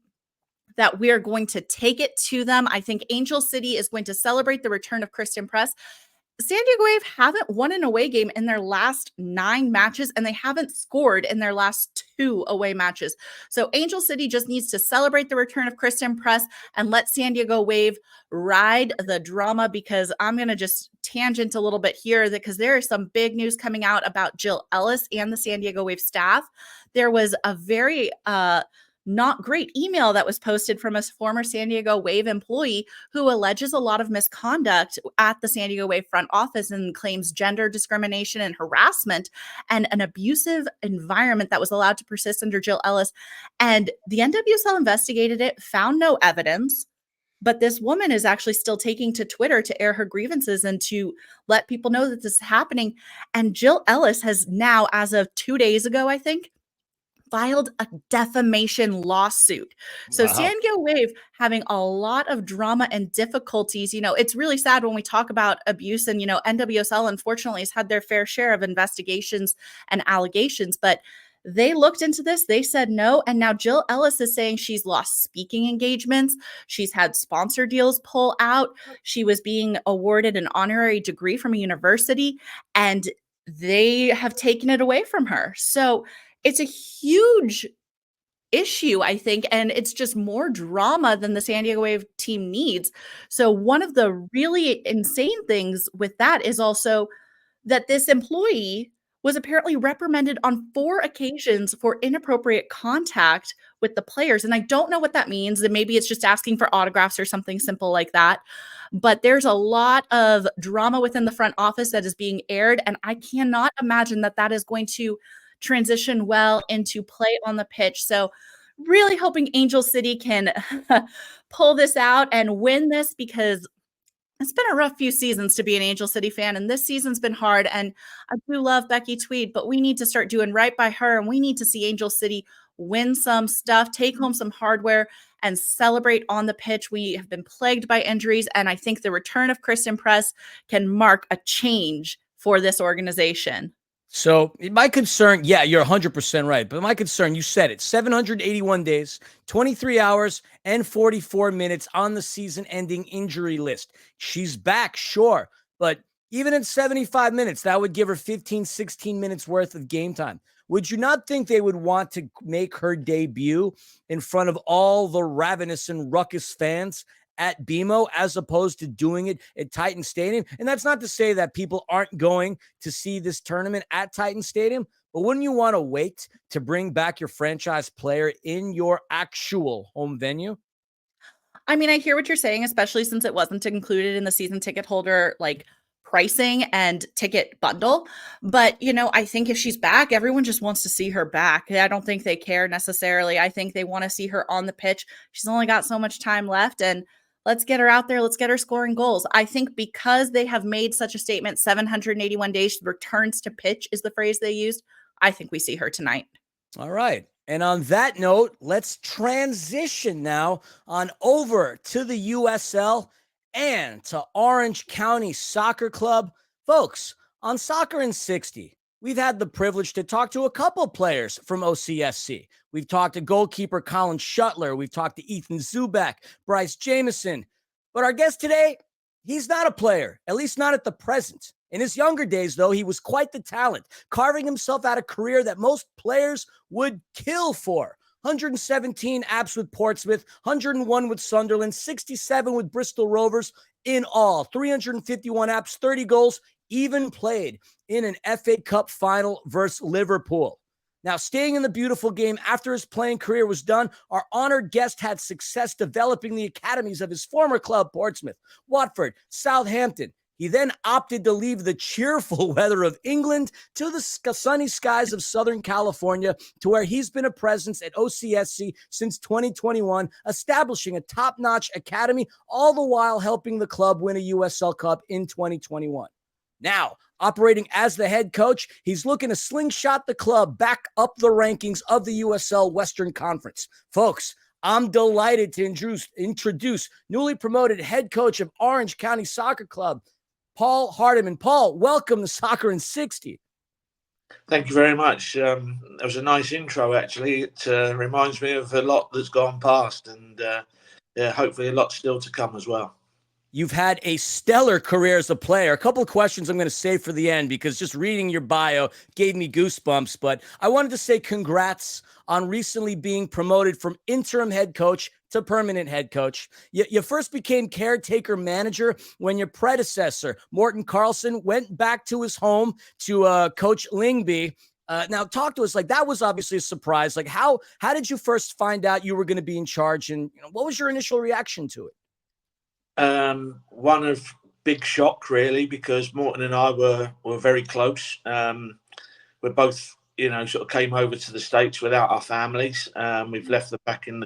that we are going to take it to them. I think Angel City is going to celebrate the return of Kristen Press. San Diego Wave haven't won an away game in their last 9 matches, and they haven't scored in their last 2 away matches. So Angel City just needs to celebrate the return of Kristen Press and let San Diego Wave ride the drama, because I'm going to just tangent a little bit here because there is some big news coming out about Jill Ellis and the San Diego Wave staff. There was a very not great email that was posted from a former San Diego Wave employee who alleges a lot of misconduct at the San Diego Wave front office and claims gender discrimination and harassment and an abusive environment that was allowed to persist under Jill Ellis. And the NWSL investigated it, found no evidence, but this woman is actually still taking to Twitter to air her grievances and to let people know that this is happening. And Jill Ellis has now, as of 2 days ago, I think, filed a defamation lawsuit. So Wow. San Diego Wave having a lot of drama and difficulties. It's really sad when we talk about abuse, and, NWSL unfortunately has had their fair share of investigations and allegations, but they looked into this, they said no, and now Jill Ellis is saying she's lost speaking engagements, she's had sponsor deals pull out, she was being awarded an honorary degree from a university, and they have taken it away from her. So it's a huge issue, I think, and it's just more drama than the San Diego Wave team needs. So one of the really insane things with that is also that this employee was apparently reprimanded on 4 occasions for inappropriate contact with the players. And I don't know what that means. And maybe it's just asking for autographs or something simple like that. But there's a lot of drama within the front office that is being aired. And I cannot imagine that that is going to transition well into play on the pitch. So really hoping Angel City can pull this out and win this, because it's been a rough few seasons to be an Angel City fan, and this season's been hard. And I do love Becky Tweed, but we need to start doing right by her, and we need to see Angel City win some stuff, take home some hardware, and celebrate on the pitch. We have been plagued by injuries, and I think the return of Kristen Press can mark a change for this organization. So my concern, yeah, you're 100% right. But my concern, you said it, 781 days, 23 hours, and 44 minutes on the season-ending injury list. She's back, sure. But even in 75 minutes, that would give her 15, 16 minutes worth of game time. Would you not think they would want to make her debut in front of all the ravenous and ruckus fans at BMO as opposed to doing it at Titan Stadium? And that's not to say that people aren't going to see this tournament at Titan Stadium, but wouldn't you want to wait to bring back your franchise player in your actual home venue? I mean, I hear what you're saying, especially since it wasn't included in the season ticket holder pricing and ticket bundle. But, I think if she's back, everyone just wants to see her back. I don't think they care necessarily. I think they want to see her on the pitch. She's only got so much time left, and let's get her out there. Let's get her scoring goals. I think because they have made such a statement, 781 days returns to pitch is the phrase they used. I think we see her tonight. All right. And on that note, let's transition now on over to the USL and to Orange County Soccer Club. Folks, on Soccer in 60, we've had the privilege to talk to a couple players from OCSC. We've talked to goalkeeper Colin Shuttler. We've talked to Ethan Zubak, Bryce Jameson. But our guest today, he's not a player, at least not at the present. In his younger days, though, he was quite the talent, carving himself out a career that most players would kill for. 117 apps with Portsmouth, 101 with Sunderland, 67 with Bristol Rovers in all, 351 apps, 30 goals, even played in an FA Cup final versus Liverpool. Now, staying in the beautiful game after his playing career was done, our honored guest had success developing the academies of his former club, Portsmouth, Watford, Southampton. He then opted to leave the cheerful weather of England to the sunny skies of Southern California, to where he's been a presence at OCSC since 2021, establishing a top-notch academy, all the while helping the club win a USL Cup in 2021. Now, operating as the head coach, he's looking to slingshot the club back up the rankings of the USL Western Conference. Folks, I'm delighted to introduce newly promoted head coach of Orange County Soccer Club, Paul Hardyman. Paul, welcome to Soccer in 60. Thank you very much. That was a nice intro, actually. It reminds me of a lot that's gone past, and hopefully a lot still to come as well. You've had a stellar career as a player. A couple of questions I'm going to save for the end because just reading your bio gave me goosebumps. But I wanted to say congrats on recently being promoted from interim head coach to permanent head coach. You first became caretaker manager when your predecessor, Morten Carlson, went back to his home to coach Lyngby. Now, talk to us. That was obviously a surprise. How did you first find out you were going to be in charge, and what was your initial reaction to it? One of big shock, really, because Morten and I were very close. We're both, sort of came over to the States without our families. We've left them back in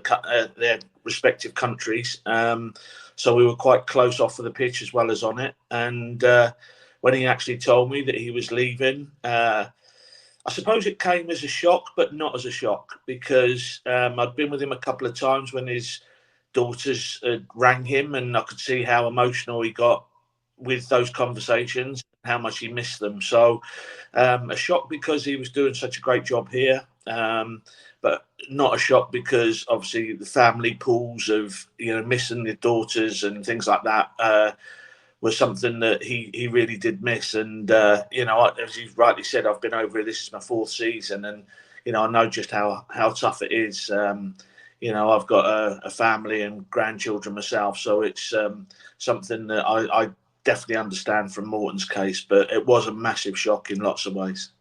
their respective countries. So we were quite close off of the pitch as well as on it. And when he actually told me that he was leaving, I suppose it came as a shock, but not as a shock, because I'd been with him a couple of times when his daughters rang him, and I could see how emotional he got with those conversations, how much he missed them. So a shock because he was doing such a great job here, but not a shock because obviously the family pools of missing the daughters and things like that was something that he really did miss. And as you rightly said, I've been over here. This is my fourth season, and I know just how tough it is. I've got a family and grandchildren myself, so it's something that I definitely understand from Morten's case, but it was a massive shock in lots of ways.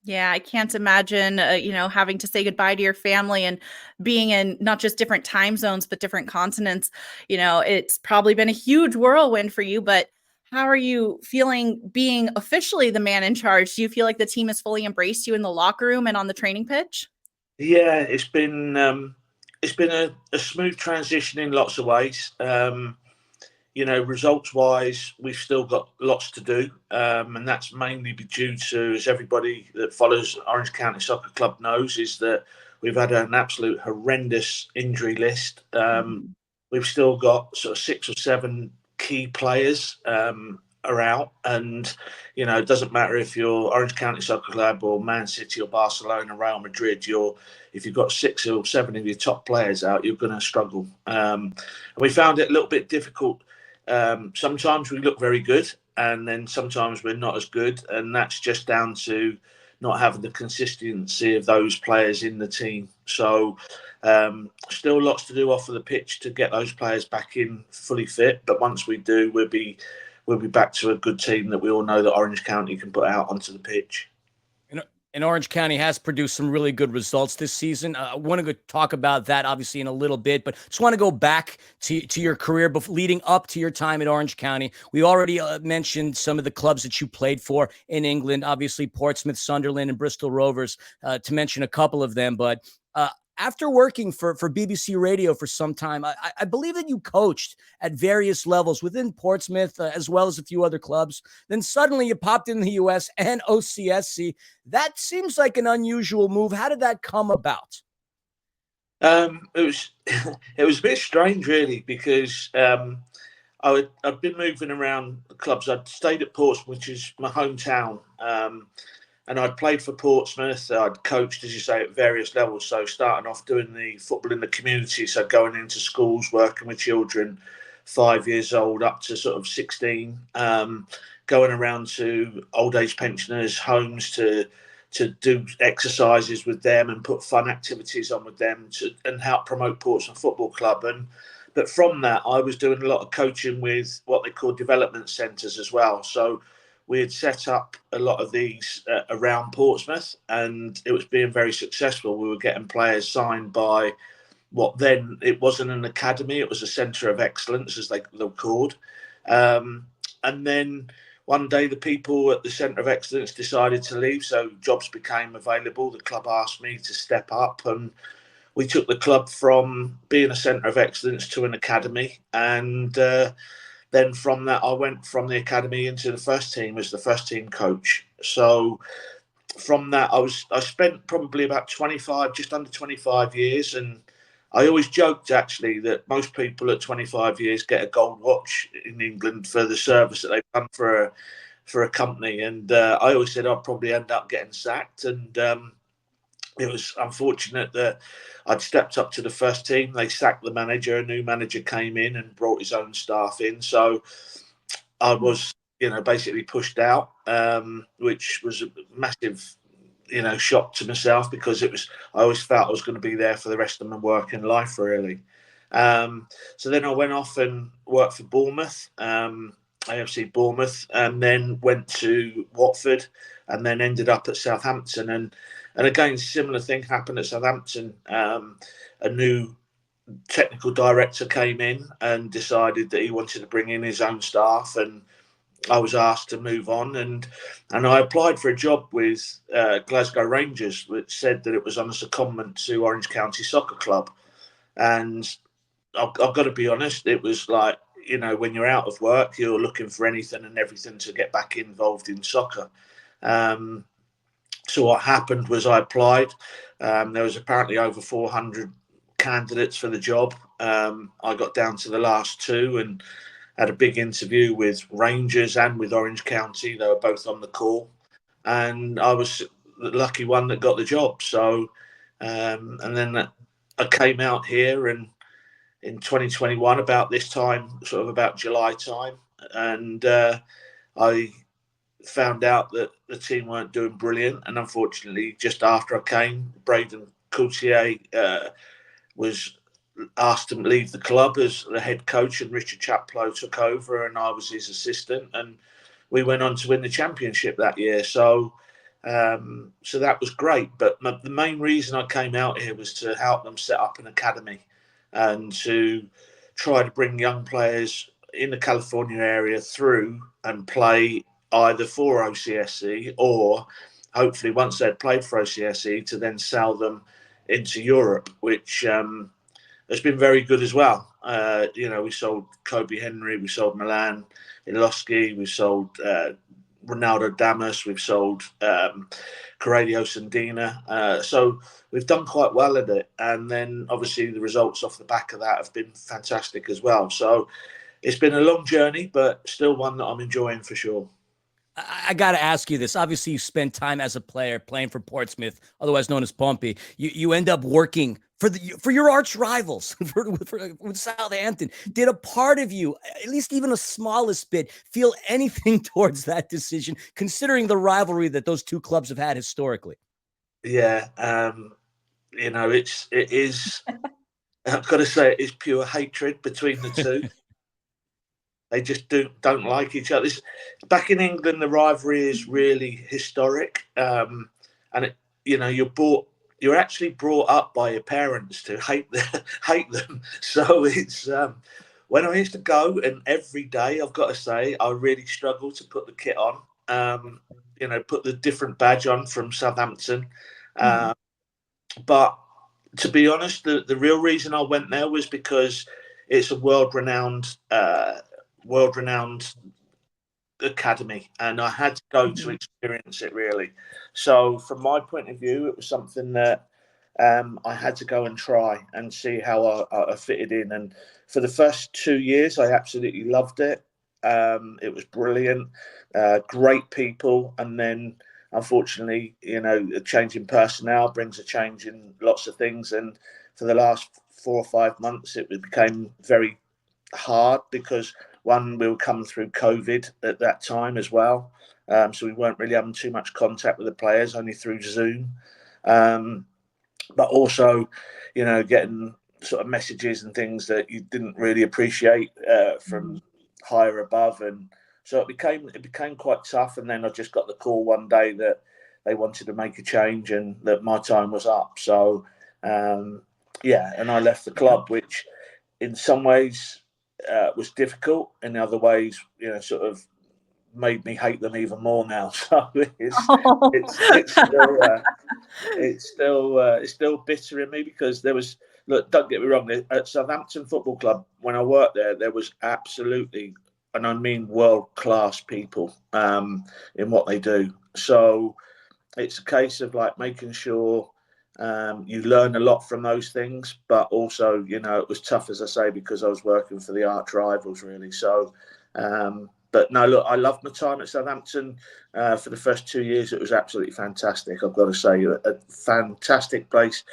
Yeah, I can't imagine, having to say goodbye to your family and being in not just different time zones, but different continents. It's probably been a huge whirlwind for you, but how are you feeling being officially the man in charge? Do you feel like the team has fully embraced you in the locker room and on the training pitch? Yeah, it's been a smooth transition in lots of ways. Results-wise, we've still got lots to do, and that's mainly due to, as everybody that follows Orange County Soccer Club knows, is that we've had an absolute horrendous injury list. We've still got sort of 6 or 7 key players are out, and it doesn't matter if you're Orange County Soccer Club or Man City or Barcelona, Real Madrid. If you've got 6 or 7 of your top players out, you're going to struggle. And we found it a little bit difficult. Sometimes we look very good, and then sometimes we're not as good, and that's just down to not having the consistency of those players in the team. So still lots to do off of the pitch to get those players back in fully fit. But once we do, we'll be back to a good team that we all know that Orange County can put out onto the pitch. And Orange County has produced some really good results this season. I want to go talk about that, obviously, in a little bit, but just want to go back to your career leading up to your time at Orange County. We already mentioned some of the clubs that you played for in England, obviously Portsmouth, Sunderland, and Bristol Rovers, to mention a couple of them. But after working for BBC Radio for some time, I believe that you coached at various levels within Portsmouth, as well as a few other clubs. Then suddenly you popped in the US and OCSC. That seems like an unusual move. How did that come about? It was it was a bit strange, really, because I'd been moving around the clubs. I'd stayed at Portsmouth, which is my hometown. And I'd played for Portsmouth. I'd coached, as you say, at various levels. So starting off doing the football in the community, so going into schools, working with children 5 years old up to sort of 16, going around to old age pensioners' homes to do exercises with them and put fun activities on with them and help promote Portsmouth Football Club. But from that, I was doing a lot of coaching with what they call development centres as well. So we had set up a lot of these around Portsmouth, and it was being very successful. We were getting players signed by what then, it wasn't an academy, it was a centre of excellence, as they were called. And then one day the people at the Centre of Excellence decided to leave, so jobs became available. The club asked me to step up, and we took the club from being a Centre of Excellence to an academy. And then from that, I went from the academy into the first team as the first team coach. So from that, I spent probably about 25, just under 25 years. And I always joked, actually, that most people at 25 years get a gold watch in England for the service that they've done for a company. And I always said I'd probably end up getting sacked. And it was unfortunate that I'd stepped up to the first team. They sacked the manager. A new manager came in and brought his own staff in. So I was, basically pushed out, which was a massive, shock to myself, because I always felt I was going to be there for the rest of my working life, really. So then I went off and worked for Bournemouth, AFC Bournemouth, and then went to Watford, and then ended up at Southampton. And again, similar thing happened at Southampton. A new technical director came in and decided that he wanted to bring in his own staff, and I was asked to move on. And I applied for a job with Glasgow Rangers, which said that it was on a secondment to Orange County Soccer Club. And I've got to be honest, it was like, when you're out of work, you're looking for anything and everything to get back involved in soccer. So what happened was I applied. There was apparently over 400 candidates for the job. I got down to the last 2 and had a big interview with Rangers and with Orange County. They were both on the call. And I was the lucky one that got the job. So, and then I came out here and in 2021, about this time, sort of about July time. And I found out that the team weren't doing brilliant, and unfortunately, just after I came, Braden Coutier was asked to leave the club as the head coach, and Richard Chaplow took over, and I was his assistant, and we went on to win the championship that year. So that was great. But the main reason I came out here was to help them set up an academy and to try to bring young players in the California area through and play either for OCSC, or hopefully once they'd played for OCSC to then sell them into Europe, which has been very good as well. We sold Kobe Henry, we sold Milan Iloski, we sold Ronaldo Damas, we've sold Coradio Sandina. So we've done quite well at it. And then obviously the results off the back of that have been fantastic as well. So it's been a long journey, but still one that I'm enjoying for sure. I got to ask you this. Obviously, you spent time as a player playing for Portsmouth, otherwise known as Pompey. You end up working for your arch rivals with Southampton. Did a part of you, at least even a smallest bit, feel anything towards that decision, considering the rivalry that those two clubs have had historically? Yeah, it is. I've got to say, it is pure hatred between the two. They just don't like each other. Back in England, the rivalry is really historic, and you're actually brought up by your parents to hate them. So it's when I used to go, and every day I've got to say, I really struggled to put the kit on. Put the different badge on from Southampton, but to be honest, the real reason I went there was because it's a world-renowned academy, and I had to go to experience it really. So from my point of view, it was something that I had to go and try and see how I fitted in. And for the first 2 years, I absolutely loved it. It was brilliant, great people, and then unfortunately, a change in personnel brings a change in lots of things. And for the last 4 or 5 months, it became very hard because one, we were coming through COVID at that time as well, so we weren't really having too much contact with the players, only through Zoom, but also getting sort of messages and things that you didn't really appreciate from higher above, and so it became quite tough. And then I just got the call one day that they wanted to make a change and that my time was up. So and I left the club, which in some ways was difficult. In other ways, sort of made me hate them even more now. So it's still bitter in me, because there was, look, don't get me wrong, at Southampton Football Club when I worked there was absolutely, and I mean world-class people in what they do. So it's a case of like making sure you learn a lot from those things, but also, it was tough, as I say, because I was working for the arch rivals, really. So, but no, look, I loved my time at Southampton. For the first 2 years, it was absolutely fantastic. I've got to say, a fantastic place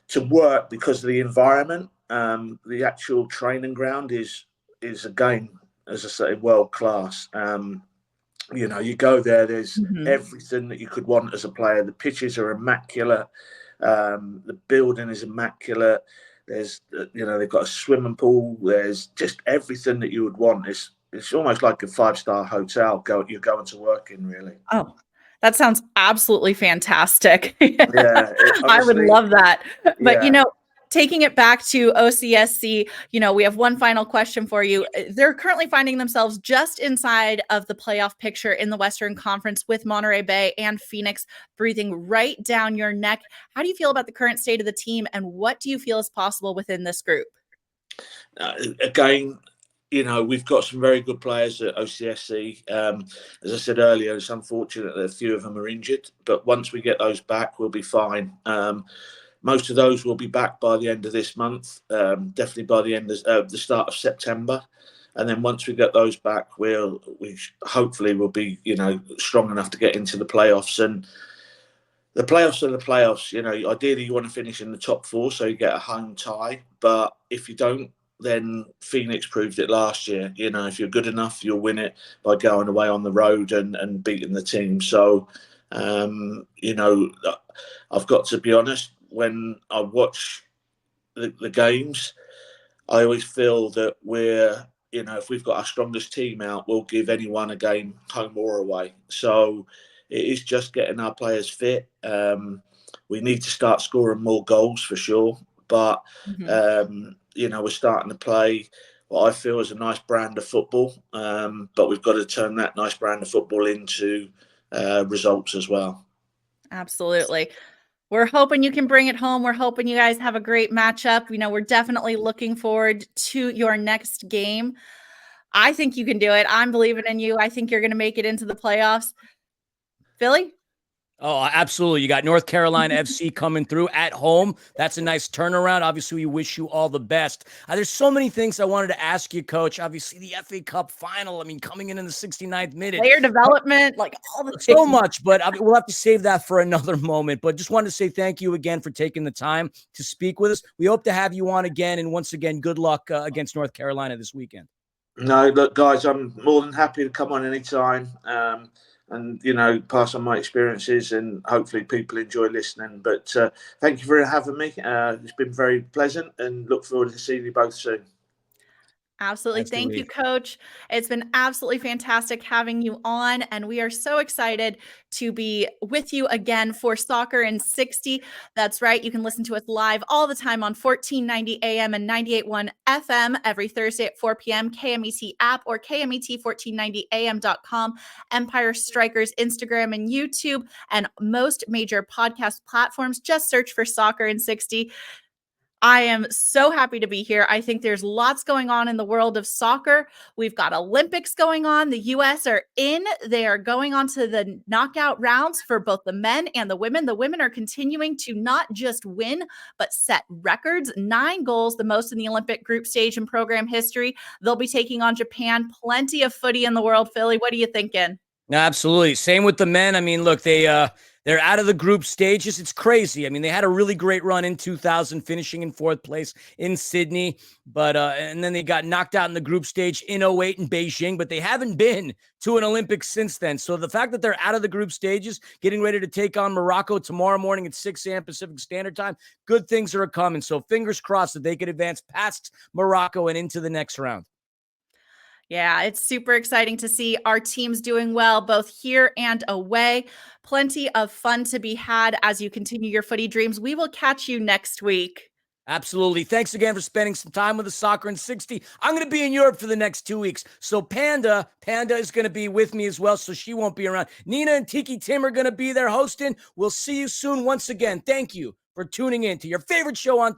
to work because of the environment. The actual training ground is again, as I say, world class. You go there, there's everything that you could want as a player. The pitches are immaculate. The building is immaculate. There's, they've got a swimming pool. There's just everything that you would want. It's almost like a 5-star hotel you're going to work in, really. Oh, that sounds absolutely fantastic. Yeah, I would love that. But, yeah. Taking it back to OCSC, we have one final question for you. They're currently finding themselves just inside of the playoff picture in the Western Conference, with Monterey Bay and Phoenix breathing right down your neck. How do you feel about the current state of the team, and what do you feel is possible within this group? Again, we've got some very good players at OCSC. As I said earlier, it's unfortunate that a few of them are injured, but once we get those back, we'll be fine. Most of those will be back by the end of this month, definitely by the end of the start of September. And then once we get those back, we hopefully will be, strong enough to get into the playoffs. And the playoffs are the playoffs. Ideally you want to finish in the top 4 so you get a home tie. But if you don't, then Phoenix proved it last year. If you're good enough, you'll win it by going away on the road and beating the team. So, I've got to be honest, when I watch the games, I always feel that if we've got our strongest team out, we'll give anyone a game, home or away. So it is just getting our players fit. We need to start scoring more goals for sure. But, we're starting to play what I feel is a nice brand of football. But we've got to turn that nice brand of football into results as well. Absolutely. We're hoping you can bring it home. We're hoping you guys have a great matchup. We're definitely looking forward to your next game. I think you can do it. I'm believing in you. I think you're going to make it into the playoffs. Philly? Oh, absolutely. You got North Carolina FC coming through at home. That's a nice turnaround. Obviously, we wish you all the best. There's so many things I wanted to ask you, Coach. Obviously, the FA Cup final, I mean, coming in the 69th minute. Player development, like all the So things. much, but we'll have to save that for another moment. But just wanted to say thank you again for taking the time to speak with us. We hope to have you on again. And once again, good luck against North Carolina this weekend. No, look, guys, I'm more than happy to come on anytime. And pass on my experiences, and hopefully people enjoy listening. But thank you for having me. It's been very pleasant, and look forward to seeing you both soon. Absolutely. Thank you, Coach. It's been absolutely fantastic having you on, and we are so excited to be with you again for Soccer in 60. That's right. You can listen to us live all the time on 1490 AM and 98.1 FM every Thursday at 4 p.m. KMET app or KMET1490am.com, Empire Strykers Instagram and YouTube, and most major podcast platforms. Just search for Soccer in 60. I am so happy to be here. I think there's lots going on in the world of soccer. We've got Olympics going on. The U.S. are in. They are going on to the knockout rounds for both the men and the women. The women are continuing to not just win, but set records. 9 goals, the most in the Olympic group stage in program history. They'll be taking on Japan. Plenty of footy in the world. Philly, what are you thinking? Absolutely. Same with the men. I mean, look, they're out of the group stages. It's crazy. I mean, they had a really great run in 2000, finishing in 4th place in Sydney, but and then they got knocked out in the group stage in 08 in Beijing, but they haven't been to an Olympics since then. So the fact that they're out of the group stages, getting ready to take on Morocco tomorrow morning at 6 a.m. Pacific Standard Time, good things are coming. So fingers crossed that they could advance past Morocco and into the next round. Yeah, it's super exciting to see our teams doing well, both here and away. Plenty of fun to be had as you continue your footy dreams. We will catch you next week. Absolutely. Thanks again for spending some time with us, Soccer in 60. I'm going to be in Europe for the next 2 weeks. So Panda is going to be with me as well, so she won't be around. Nina and Tiki Tim are going to be there hosting. We'll see you soon once again. Thank you for tuning in to your favorite show on Thursday.